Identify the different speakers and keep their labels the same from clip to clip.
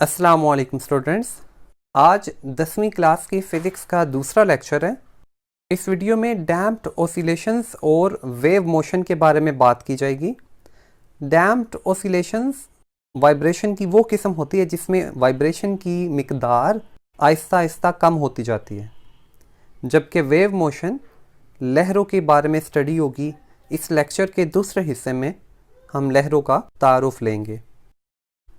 Speaker 1: अस्सलाम वालेकुम स्टूडेंट्स। आज 10वीं क्लास की फ़िज़िक्स का दूसरा लेक्चर है। इस वीडियो में डैम्प्ड ऑसिलेशंस और वेव मोशन के बारे में बात की जाएगी। डैम्प्ड ऑसिलेशंस वाइब्रेशन की वो किस्म होती है जिसमें वाइब्रेशन की मिकदार आहिस्ता आहिस्ता कम होती जाती है, जबकि वेव मोशन लहरों के बारे में स्टडी होगी। इस लेक्चर के दूसरे हिस्से में हम लहरों का तारुफ लेंगे।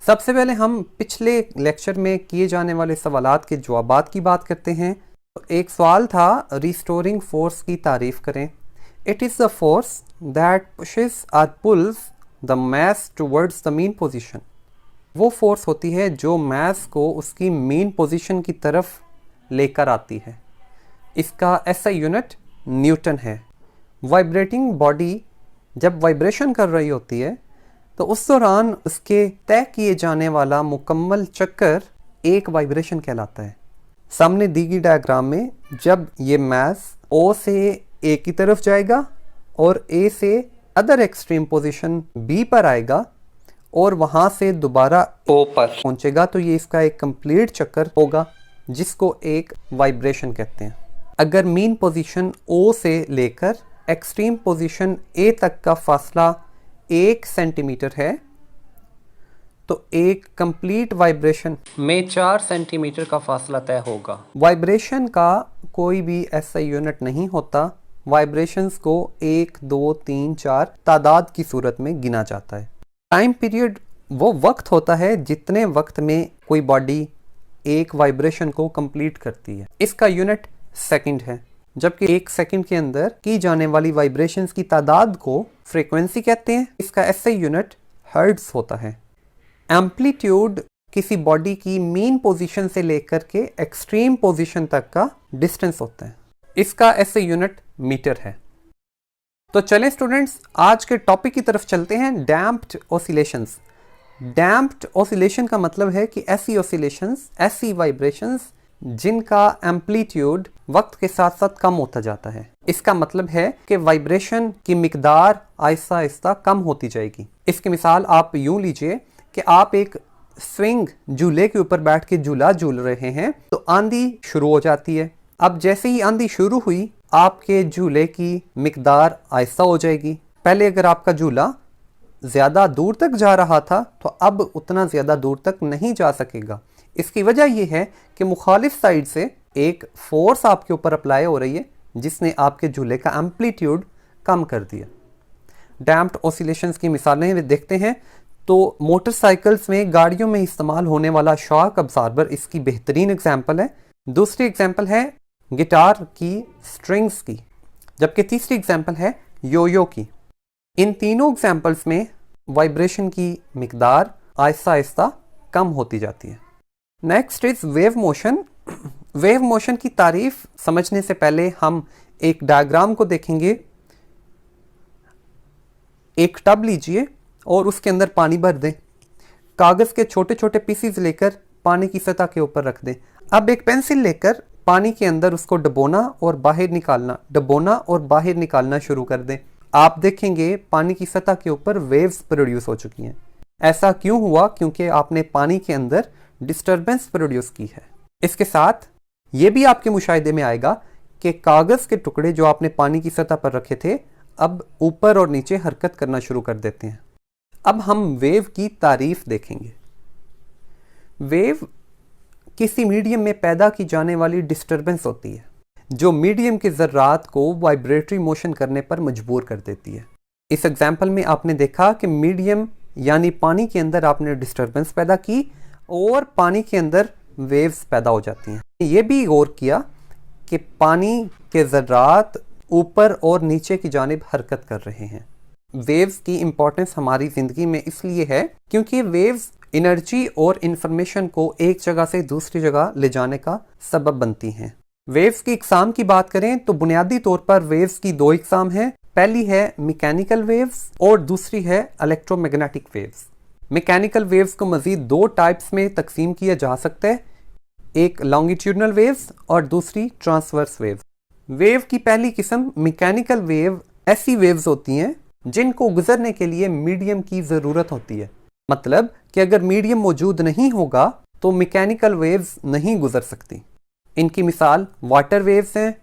Speaker 1: सबसे पहले हम पिछले लेक्चर में किए जाने वाले सवालात के जवाबात की बात करते हैं। तो एक सवाल था, रिस्टोरिंग फोर्स की तारीफ करें। It is the force that pushes और pulls the mass towards the mean position. वो फोर्स होती है जो मास को उसकी मीन पोजीशन की तरफ लेकर आती है। इसका SI यूनिट न्यूटन है। वाइब्रेटिंग बॉडी जब वाइब्रेशन कर रही होती है तो उस दौरान उसके तय किए जाने वाला मुकम्मल चक्कर एक वाइब्रेशन कहलाता है। सामने दी गई डायग्राम में जब ये मास O से A की तरफ जाएगा और A से अदर एक्सट्रीम पोजीशन B पर आएगा और वहाँ से दोबारा O पर पहुँचेगा, तो ये इसका एक कंप्लीट चक्कर होगा जिसको एक वाइब्रेशन कहते हैं। अगर मीन पोजीशन O से लेकर एक्सट्रीम पोजीशन A तक का फासला 1 सेंटीमीटर है तो एक कंप्लीट वाइब्रेशन में 4 सेंटीमीटर का फासला तय होगा। वाइब्रेशन का कोई भी SI यूनिट नहीं होता। वाइब्रेशंस को 1, 2, 3, 4 तादाद की सूरत में गिना जाता है। टाइम पीरियड वो वक्त होता है जितने वक्त में कोई बॉडी एक वाइब्रेशन को कंप्लीट करती है। इसका यूनिट सेकंड है, जबकि 1 सेकंड के अंदर की जाने वाली वाइब्रेशंस की तादाद को फ्रीक्वेंसी कहते हैं। इसका SI यूनिट हर्ट्ज होता है। एम्पलीट्यूड किसी बॉडी की मीन पोजीशन से लेकर के एक्सट्रीम पोजीशन तक का डिस्टेंस होता है। इसका SI यूनिट मीटर है। तो चलें स्टूडेंट्स, आज के टॉपिक की तरफ चलते हैं। Damped oscillations. डैम्प्ड ऑसिलेशन का मतलब है कि ऐसी ऑसिलेशंस, ऐसी वाइब्रेशंस जिनका एम्पलीट्यूड वक्त के साथ साथ कम होता जाता है। इसका मतलब है कि वाइब्रेशन की मिकदार आहिस्ता आहिस्ता कम होती जाएगी। इसकी मिसाल आप यूं लीजिए कि आप एक स्विंग झूले के ऊपर बैठ के झूला झूल रहे हैं, तो आंधी शुरू हो जाती है। अब जैसे ही आंधी शुरू हुई, आपके झूले की मिकदार आहिस्ता हो जाएगी। पहले अगर आपका झूला ज़्यादा दूर तक जा रहा था तो अब उतना ज़्यादा दूर तक नहीं जा सकेगा। इसकी वजह यह है कि मुखालिफ साइड से एक फोर्स आपके ऊपर अप्लाई हो रही है जिसने आपके झूले का एम्पलीट्यूड कम कर दिया। डैम्प्ड ऑसिलेशंस की मिसालें देखते हैं तो मोटरसाइकिल्स में, गाड़ियों में इस्तेमाल होने वाला शॉक अब्जॉर्बर इसकी बेहतरीन एग्जांपल है। दूसरी एग्जांपल है गिटार की स्ट्रिंग्स की, जबकि तीसरी एग्जांपल है योयो की। इन तीनों एग्जांपल्स में वाइब्रेशन की मिकदार आहिस्ता आहिस्ता कम होती जाती है। Next is wave motion. Wave motion की तारीफ समझने से पहले हम एक डायग्राम को देखेंगे। एक टब लीजिए और उसके अंदर पानी भर दें। कागज़ के छोटे छोटे पीसेस लेकर पानी की सतह के ऊपर रख दें। अब एक पेंसिल लेकर पानी के अंदर उसको डुबोना और बाहर निकालना, डुबोना और बाहर निकालना शुरू कर दें। आप देखेंगे पानी की सतह के ऊपर वेव्स प्रोड्यूस हो चुकी हैं। ऐसा क्यों हुआ? क्योंकि आपने पानी के अंदर डिस्टर्बेंस प्रोड्यूस की है। इसके साथ ये भी आपके मुशाहिदे में आएगा कि कागज़ के टुकड़े जो आपने पानी की सतह पर रखे थे अब ऊपर और नीचे हरकत करना शुरू कर देते हैं। अब हम वेव की तारीफ देखेंगे। वेव किसी मीडियम में पैदा की जाने वाली डिस्टर्बेंस होती है जो मीडियम के ज़र्रात को वाइब्रेटरी मोशन करने पर मजबूर कर देती है। इस एग्जाम्पल में आपने देखा कि मीडियम यानी पानी के अंदर आपने डिस्टर्बेंस पैदा की और पानी के अंदर वेव्स पैदा हो जाती हैं। ये भी गौर किया कि पानी के ज़र्रात ऊपर और नीचे की जानिब हरकत कर रहे हैं। वेव्स की इम्पोर्टेंस हमारी ज़िंदगी में इसलिए है क्योंकि वेव्स एनर्जी और इंफॉर्मेशन को एक जगह से दूसरी जगह ले जाने का सबब बनती हैं। वेव्स की इकसाम की बात करें तो बुनियादी तौर पर वेव्स की 2 इकसाम हैं। पहली है मैकेनिकल वेव्स और दूसरी है इलेक्ट्रोमैग्नेटिक वेव्स। मैकेनिकल वेव्स को मज़ीद 2 टाइप्स में तकसीम किया जा सकता है, एक लॉन्गिट्यूडनल वेव्स और दूसरी ट्रांसवर्स वेव्स। वेव की पहली किस्म मैकेनिकल वेव ऐसी वेव्स होती हैं जिनको गुजरने के लिए मीडियम की ज़रूरत होती है। मतलब कि अगर मीडियम मौजूद नहीं होगा तो मैकेनिकल वेव्स नहीं गुजर सकती। इनकी मिसाल वाटर वेव्स हैं,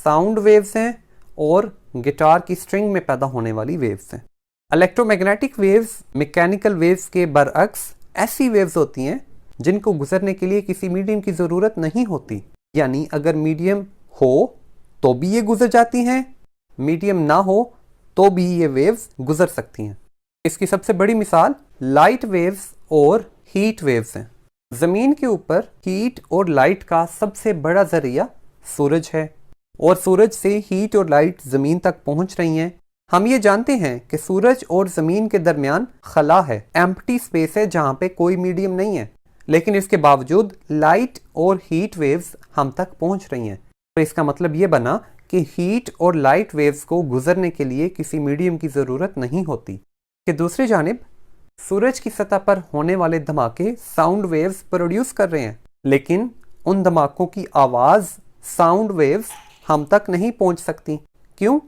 Speaker 1: साउंड वेव्स हैं और गिटार की स्ट्रिंग में पैदा होने वाली वेव्स हैं। इलेक्ट्रोमैग्नेटिक वेव्स मैकेनिकल वेव्स के बरअक्स ऐसी वेव्स होती हैं जिनको गुजरने के लिए किसी मीडियम की ज़रूरत नहीं होती, यानी अगर मीडियम हो तो भी ये गुजर जाती हैं, मीडियम ना हो तो भी ये वेव्स गुजर सकती हैं। इसकी सबसे बड़ी मिसाल लाइट वेव्स और हीट वेव्स हैं। ज़मीन के ऊपर हीट और लाइट का सबसे बड़ा ज़रिया सूरज है और सूरज से हीट और लाइट ज़मीन तक पहुंच रही हैं। हम ये जानते हैं कि सूरज और ज़मीन के दरमियान खला है, एम्प्टी स्पेस है जहाँ पे कोई मीडियम नहीं है, लेकिन इसके बावजूद लाइट और हीट वेव्स हम तक पहुंच रही हैं। तो इसका मतलब ये बना कि हीट और लाइट वेव्स को गुजरने के लिए किसी मीडियम की ज़रूरत नहीं होती। कि दूसरी जानिब सूरज की सतह पर होने वाले धमाके साउंड वेव्स प्रोड्यूस कर रहे हैं, लेकिन उन धमाकों की आवाज़ साउंड वेव्स हम तक नहीं पहुंच सकती। क्यों?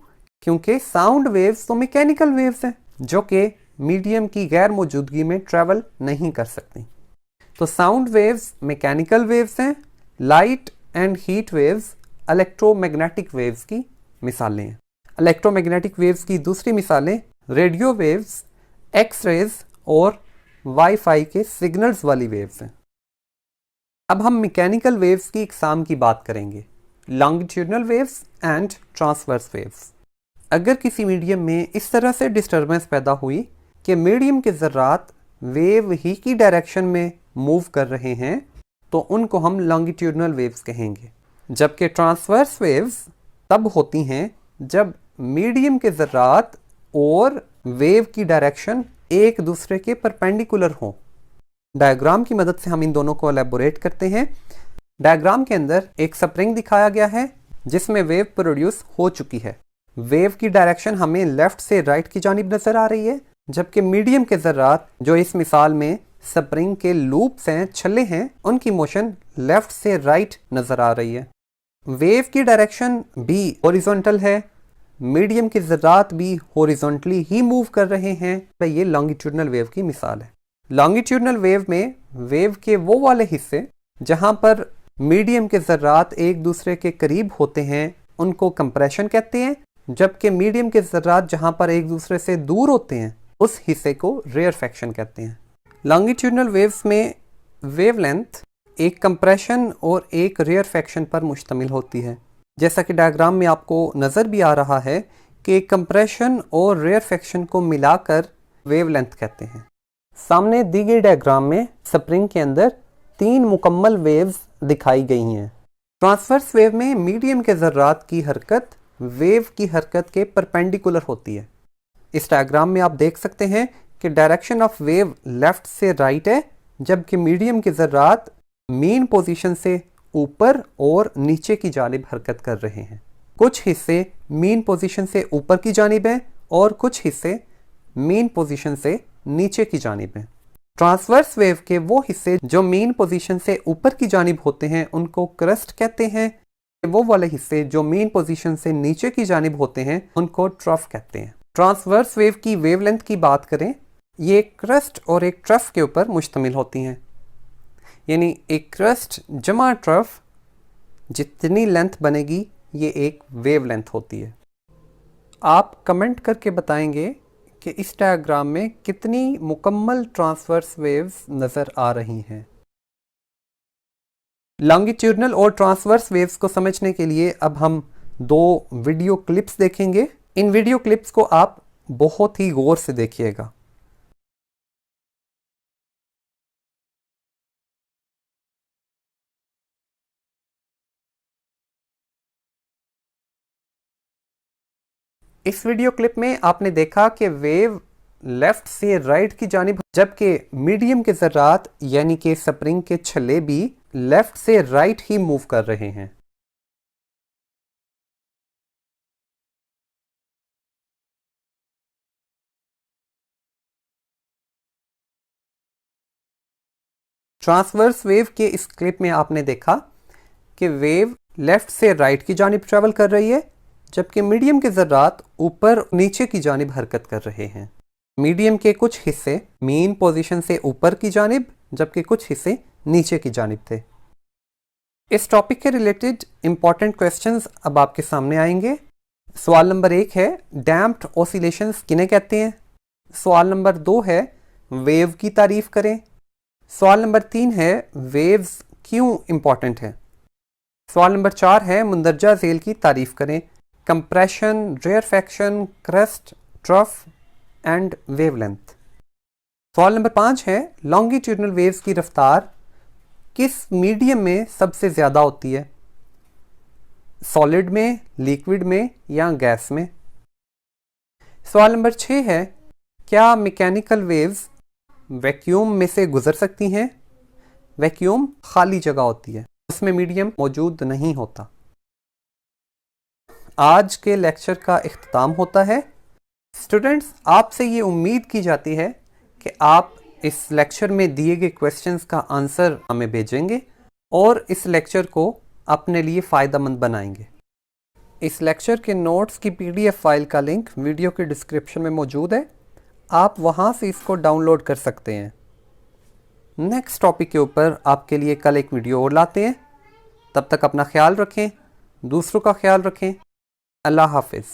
Speaker 1: क्योंकि साउंड वेव्स तो मैकेनिकल वेव्स हैं जो कि मीडियम की गैर मौजूदगी में ट्रैवल नहीं कर सकती। तो साउंड वेव्स मैकेनिकल वेव्स हैं, light and heat waves electromagnetic waves की मिसालें हैं। इलेक्ट्रोमैग्नेटिक वेव्स की दूसरी मिसालें रेडियो वेव्स, एक्स रेज और वाईफाई के सिग्नल्स वाली वेव्स हैं। अब हम मैकेनिकल वेव्स की इकसाम की बात करेंगे, longitudinal waves and transverse waves. अगर किसी मीडियम में इस तरह से डिस्टर्बेंस पैदा हुई कि मीडियम के ज़र्रात वेव ही की डायरेक्शन में मूव कर रहे हैं तो उनको हम लॉन्गिट्यूडनल वेव्स कहेंगे, जबकि ट्रांसवर्स वेव्स तब होती हैं जब मीडियम के ज़र्रात और वेव की डायरेक्शन एक दूसरे के परपेंडिकुलर हों। डायग्राम की मदद से हम इन दोनों को एलैबोरेट करते हैं। डायग्राम के अंदर एक स्प्रिंग दिखाया गया है जिसमें वेव प्रोड्यूस हो चुकी है। वेव की डायरेक्शन हमें लेफ्ट से राइट की जानिब नज़र आ रही है, जबकि मीडियम के ज़र्रात जो इस मिसाल में स्प्रिंग के लूप्स हैं, छल्ले हैं, उनकी मोशन लेफ्ट से राइट नज़र आ रही है। वेव की डायरेक्शन भी हॉरिजॉन्टल है, मीडियम के ज़र्रात भी हॉरिजॉन्टली ही मूव कर रहे हैं। तो ये लॉन्गिट्यूडनल वेव की मिसाल है। लॉन्गिट्यूडनल वेव में वेव के वो वाले हिस्से जहाँ पर मीडियम के ज़र्रात एक दूसरे के करीब होते हैं उनको कंप्रेशन कहते हैं, जबकि मीडियम के ज़र्रात जहाँ पर एक दूसरे से दूर होते हैं उस हिस्से को रेयरफैक्शन कहते हैं। लॉन्गिट्यूडनल वेव्स में वेवलेंथ एक कंप्रेशन और एक रेयरफैक्शन पर मुश्तमिल होती है। जैसा कि डायग्राम में आपको नज़र भी आ रहा है कि कंप्रेशन और रेयरफैक्शन को मिलाकर वेवलेंथ कहते हैं। सामने दी गई डायग्राम में स्प्रिंग के अंदर 3 मुकम्मल वेव्स दिखाई गई हैं। ट्रांसवर्स वेव में मीडियम के ज़र्रात की हरकत वेव की हरकत के परपेंडिकुलर होती है। इस डायग्राम में आप देख सकते हैं कि डायरेक्शन ऑफ वेव लेफ्ट से राइट है, जबकि मीडियम के ज़र्रात मीन पोजीशन से ऊपर और नीचे की जानिब हरकत कर रहे हैं। कुछ हिस्से मीन पोजीशन से ऊपर की जानिब हैं और कुछ हिस्से मीन पोजीशन से नीचे की जानिब हैं। ट्रांसवर्स वेव के वो हिस्से जो मीन पोजीशन से ऊपर की जानिब होते हैं उनको क्रस्ट कहते हैं। वो वाले हिस्से जो मीन पोजीशन से नीचे की जानिब होते हैं उनको ट्रफ कहते हैं। ट्रांसवर्स वेव की वेवलेंथ की बात करें, ये क्रस्ट और एक ट्रफ के ऊपर मुश्तमिल होती हैं, यानी एक क्रस्ट जमा ट्रफ जितनी लेंथ बनेगी ये एक वेवलेंथ होती है। आप कमेंट करके बताएंगे कि इस डायग्राम में कितनी मुकम्मल ट्रांसवर्स वेव्स नज़र आ रही हैं। लॉन्गिट्यूडनल और ट्रांसवर्स वेव्स को समझने के लिए अब हम 2 वीडियो क्लिप्स देखेंगे। इन वीडियो क्लिप्स को आप बहुत ही गौर से देखिएगा। इस वीडियो क्लिप में आपने देखा कि वेव लेफ्ट से राइट की जानिब, जबकि मीडियम के ज़र्रात यानी कि स्प्रिंग के छल्ले भी लेफ्ट से राइट ही मूव कर रहे हैं। ट्रांसवर्स वेव के इस क्लिप में आपने देखा कि वेव लेफ्ट से राइट की जानिब ट्रेवल कर रही है, जबकि मीडियम के ज़र्रात ऊपर नीचे की जानिब हरकत कर रहे हैं। मीडियम के कुछ हिस्से मीन पोजीशन से ऊपर की जानिब, जबकि कुछ हिस्से नीचे की जानिब थे। इस टॉपिक के रिलेटेड इंपॉर्टेंट क्वेश्चंस अब आपके सामने आएंगे। सवाल नंबर 1 है डैम्प्ड ऑसिलेशंस किन्हें कहते हैं। सवाल नंबर 2 है वेव की तारीफ करें। सवाल नंबर 3 है वेव्स क्यों इंपॉर्टेंट है। सवाल नंबर 4 है मुंदरजा झेल की तारीफ करें। Compression, rarefaction, crust, trough and wavelength. सवाल नंबर 5 है लॉन्गिट्यूडनल वेव्स की रफ्तार किस मीडियम में सबसे ज़्यादा होती है, सॉलिड में, लिक्विड में या गैस में। सवाल नंबर 6 है क्या मैकेनिकल वेव्स वैक्यूम में से गुजर सकती हैं। वैक्यूम खाली जगह होती है, उसमें मीडियम मौजूद नहीं होता। आज के लेक्चर का इख्तिताम होता है। स्टूडेंट्स, आपसे ये उम्मीद की जाती है कि आप इस लेक्चर में दिए गए क्वेश्चंस का आंसर हमें भेजेंगे और इस लेक्चर को अपने लिए फ़ायदेमंद बनाएंगे। इस लेक्चर के नोट्स की PDF फाइल का लिंक वीडियो के डिस्क्रिप्शन में मौजूद है, आप वहाँ से इसको डाउनलोड कर सकते हैं। नेक्स्ट टॉपिक के ऊपर आपके लिए कल एक वीडियो और लाते हैं। तब तक अपना ख्याल रखें, दूसरों का ख्याल रखें। अल्लाह हाफिज़।